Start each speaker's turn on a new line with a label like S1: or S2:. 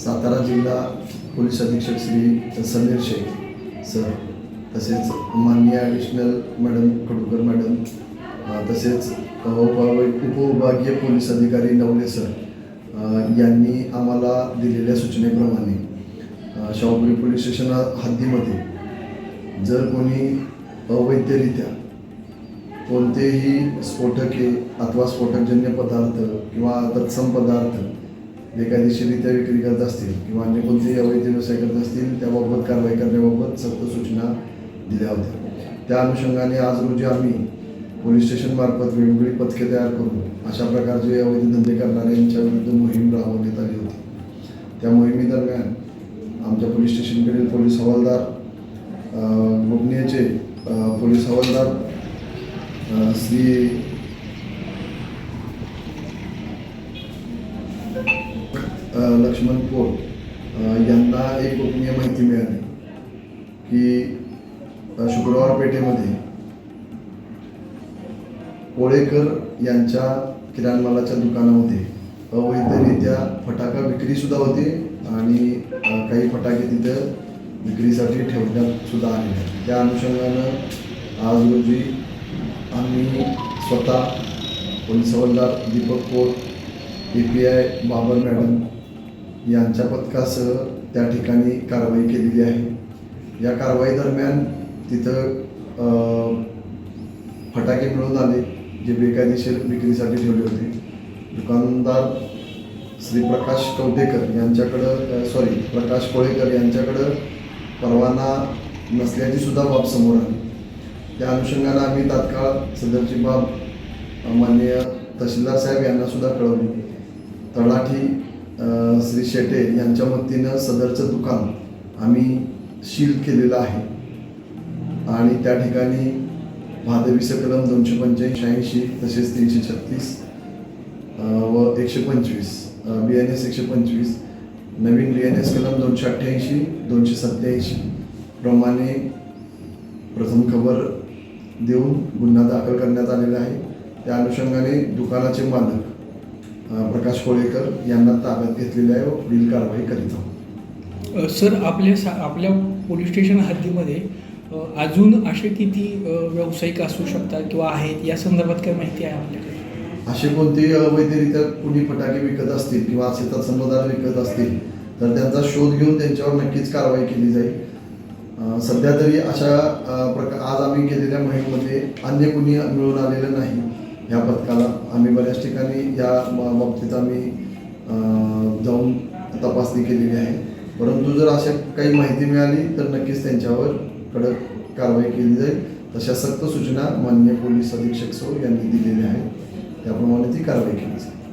S1: सातारा जिल्हा पोलीस अधीक्षक श्री समीर शेख सर, तसेच माननीय ॲडिशनल मॅडम खडूकर मॅडम, तसेच उपविभागीय पोलीस अधिकारी नवले सर यांनी आम्हाला दिलेल्या सूचनेप्रमाणे शाहूपुरी पोलीस स्टेशन हद्दीमध्ये जर कोणी अवैधरित्या कोणतेही स्फोटके अथवा स्फोटकजन्य पदार्थ किंवा तत्सम पदार्थ बेकायदेशीररित्या विक्री करत असतील किंवा अन्य कोणतेही अवैध व्यवसाय करत असतील त्याबाबत कारवाई करण्याबाबत सक्त सूचना दिल्या होत्या. त्या अनुषंगाने आज रोजी आम्ही पोलीस स्टेशनमार्फत वेगवेगळी पथके तयार करून अशा प्रकारचे अवैध धंदे करणाऱ्यांच्या विरुद्ध मोहीम राबवण्यात आली होती. त्या मोहिमेदरम्यान आमच्या पोलीस स्टेशनकडील पोलीस हवालदार गोपनीयचे पोलीस हवालदार श्री लक्ष्मण पोळ यांना एक गोपनीय माहिती मिळाली की शुक्रवार पेठेमध्ये कोळेकर यांच्या किराणा मालाच्या दुकानामध्ये अवैधरित्या फटाका विक्रीसुद्धा होते आणि काही फटाके तिथं विक्रीसाठी ठेवण्यात सुद्धा आले. त्या अनुषंगानं आज रोजी आम्ही स्वतः पोलीस हवालदार दीपक पोळ, API बाबर मॅडम यांच्या पथकासह त्या ठिकाणी कारवाई केलेली आहे. या कारवाई दरम्यान तिथं फटाके मिळून आले जे बेकायदेशीर विक्रीसाठी ठेवले होते. दुकानदार श्री प्रकाश कवटेकर यांच्याकडं प्रकाश कोळेकर यांच्याकडं परवाना नसल्याची सुद्धा बाब समोर आली. त्या अनुषंगानं आम्ही तात्काळ सदरची बाब माननीय तहसीलदार साहेब यांना सुद्धा कळवली. तलाठी श्री शेटे यांच्या वतीनं सदरचं दुकान आम्ही सील केलेलं आहे आणि त्या ठिकाणी भादवी कलम 285 तसेच 336 व 125 BNS 125 नवीन BNS कलम 288 287 प्रमाणे प्रथम खबर देऊन गुन्हा दाखल करण्यात आलेला आहे. त्या अनुषंगाने दुकानाचे मालक प्रकाश कोळेकर यांना ताब्यात घेतलेले आहे व पुढील कारवाई करीत आहोत.
S2: सर, आपल्या पोलीस स्टेशन हद्दीमध्ये अजून असे किती व्यावसायिक असू शकतात किंवा आहेत या संदर्भात काय माहिती आहे आपल्याकडे?
S1: असे कोणतेही अवैधरित्या कुणी फटाके विकत असतील किंवा असे तत्संबंधात विकत असतील तर त्यांचा शोध घेऊन त्यांच्यावर नक्कीच कारवाई केली जाईल. सध्या तरी अशा आज आम्ही केलेल्या मोहिमेमध्ये अन्य कुणी मिळून आलेलं नाही. ह्या पथकाला आम्ही बऱ्याच ठिकाणी या बाबतीत आम्ही जाऊन तपासणी केलेली आहे. परंतु जर अशा काही माहिती मिळाली तर नक्कीच त्यांच्यावर कडक कारवाई केली जाईल. तशा सक्त सूचना माननीय पोलीस अधीक्षक सो यांनी दिलेल्या आहेत. त्याप्रमाणे ती कारवाई केली जाईल.